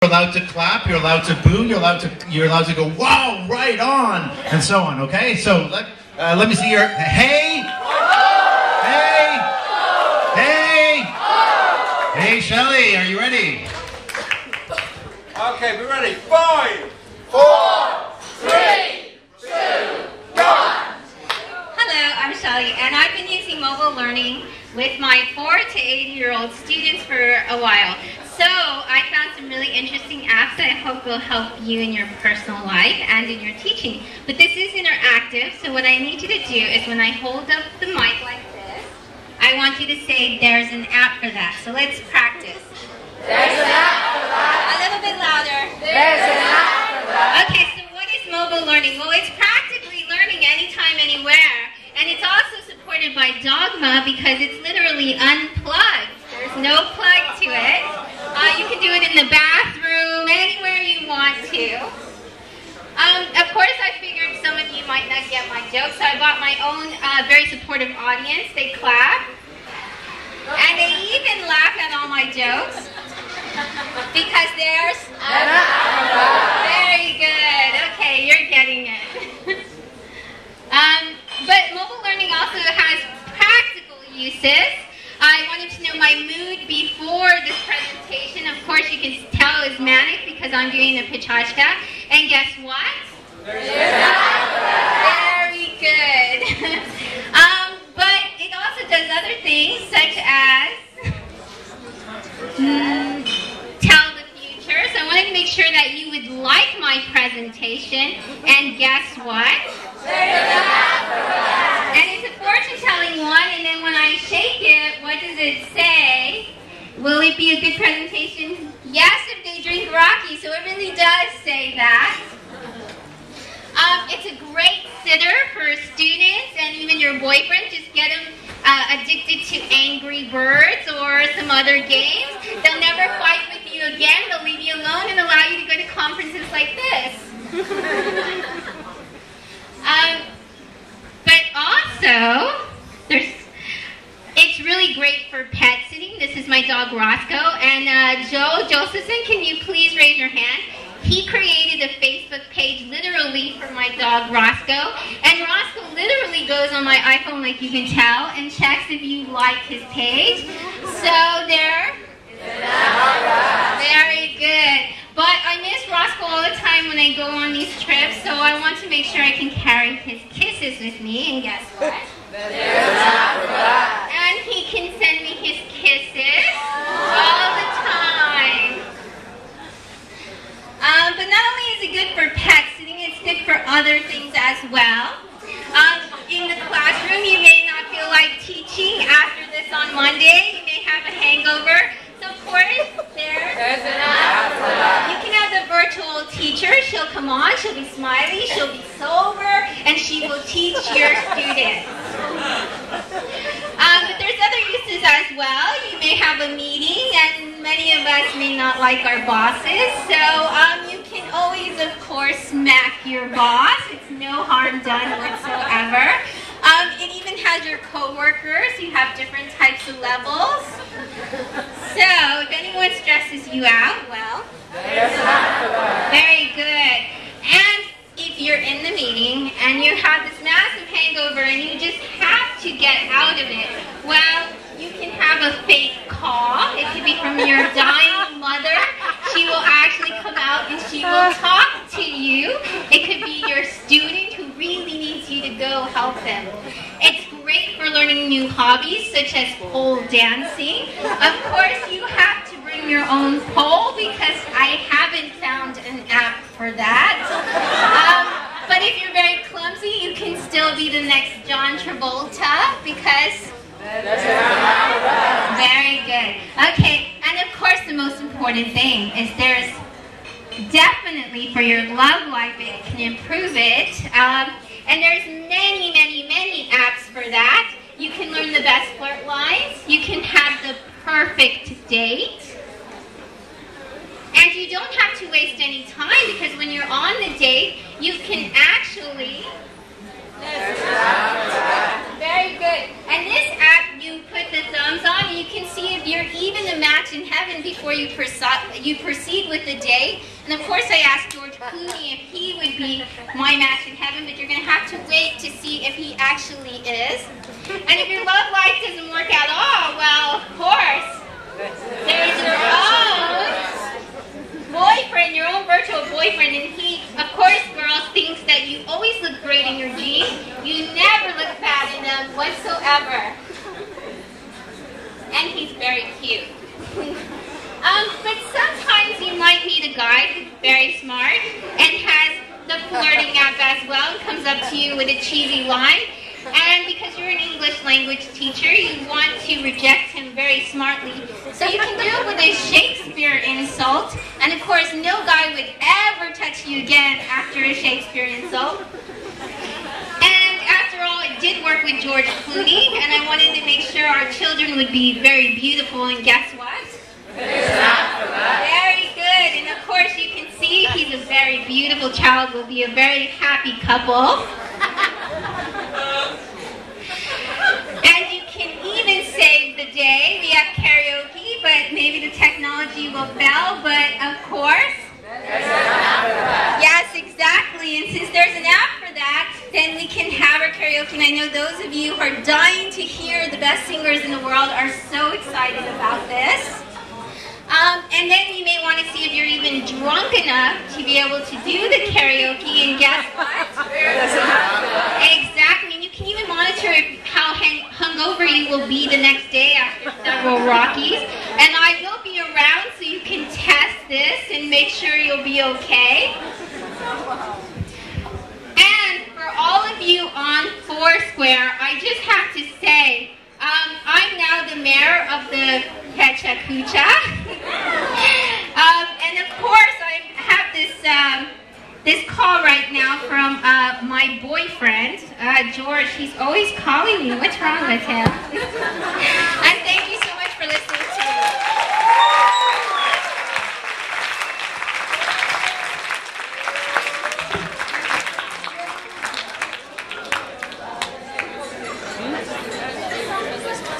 You're allowed to clap, you're allowed to boo, you're allowed to go, wow, right on, and so on, okay? So let me see your, hey, hey, hey, hey, Shelly, are you ready? Okay, we're ready. 5, 4, 3, 2, 1. Hello, I'm Shelly, and I've been using mobile learning with my 4 to 8-year-old students for a while. So I found some really interesting apps that I hope will help you in your personal life and in your teaching. But this is interactive, so what I need you to do is when I hold up the mic like this, I want you to say, there's an app for that. So let's practice. There's an app for that. A little bit louder. There's an app for that. Okay, so what is mobile learning? Well, it's practically learning anytime, anywhere. And it's also supported by Dogma because it's literally unplugged. There's no plug to it. You can do it in the bathroom, anywhere you want to. Of course, I figured some of you might not get my joke, so I bought my own very supportive audience. They clap. And they even laugh at all my jokes. Because there's... Very good. Okay, you're getting it. But mobile learning also has practical uses. I wanted to know my mood before this presentation. Of course, you can tell it's manic because I'm doing the pecha. And guess what? Very good. But it also does other things, such as tell the future. So I wanted to make sure that you would like my presentation. And guess what? And it's a fortune-telling one, and then when I shake it, what does it say? Will it be a good presentation? Yes, if they drink Rocky, so it really does say that. It's a great sitter for students and even your boyfriend. Just get them addicted to Angry Birds or some other games. They'll never fight with you again. They'll leave you alone and allow you to go to conferences like this. But also, it's really great for pet sitting. This is my dog Roscoe. And Joe Josephson, can you please raise your hand? He created a Facebook page literally for my dog Roscoe. And Roscoe literally goes on my iPhone, like you can tell, and checks if you like his page. So there. Very good. But I miss Roscoe all the time when I go on these trips, so I want to make sure I can carry his kisses with me, and guess what? And he can send me his kisses all the time. But not only is it good for pet sitting, it's good for other things as well. In the classroom, you may not feel like teaching after this on Monday. You may have a hangover. So of course, there's an app for that. You can have the virtual teacher. She'll come on, she'll be smiley, she'll be sober, and she will teach your students. But there's other uses as well. You may have a meeting, and many of us may not like our bosses. So you can always, of course, smack your boss. It's no harm done whatsoever. It even has your coworkers. You have different types of levels. So, if anyone stresses you out, well, very good. And if you're in the meeting and you have this massive hangover and you just have to get out of it, well, you can have a fake call. It could be from your dying mother. She will actually come out and she will talk to you. It could be your student who really needs you to go help them. It's great for learning new hobbies such as pole dancing. Of course, you have to bring your own pole because I haven't found an app for that. But if you're very clumsy, you can still be the next John Travolta because... Very good. Okay, and of course the most important thing is there's definitely for your love life it can improve it. And there's many, many, many apps for that. You can learn the best flirt lines. You can have the perfect date. And you don't have to waste any time because when you're on the date, you can actually... Very good. And this app, you put the thumb comes on, and you can see if you're even a match in heaven before you proceed with the day. And of course, I asked George Clooney if he would be my match in heaven, but you're going to have to wait to see if he actually is. And if your love life doesn't work out at all, well, of course, there's your own boyfriend, your own virtual boyfriend, and he, of course, girls, thinks that you always look great in your jeans. You never look bad in them whatsoever. And he's very cute. But sometimes you might meet a guy who's very smart and has the flirting app as well and comes up to you with a cheesy line. And because you're an English language teacher, you want to reject him very smartly. So you can do it with a Shakespeare insult. And of course, no guy would ever touch you again after a Shakespeare insult. And after all, it did work with George Clooney, and I wanted to make sure our children would be very beautiful, and guess what? Very good. And of course, you can see he's a very beautiful child. We'll be a very happy couple. And you can even save the day. We have karaoke, but maybe the technology will fail. But of course, yes, exactly. And since there's an app for that, then we can have our karaoke. And I know those of you who are dying to hear the best singers in the world are so excited about this. And then you may want to see if you're even drunk enough to be able to do the karaoke. And guess what? Exactly. And you can even monitor how hungover you will be the next day after several Rockies. And I will be around so you can test this and make sure you'll be okay. And for all of you on Foursquare, I just have to say, I'm now the mayor of the Pecha Kucha. And of course, I have this call right now from my boyfriend, George. He's always calling me. What's wrong with him? And thank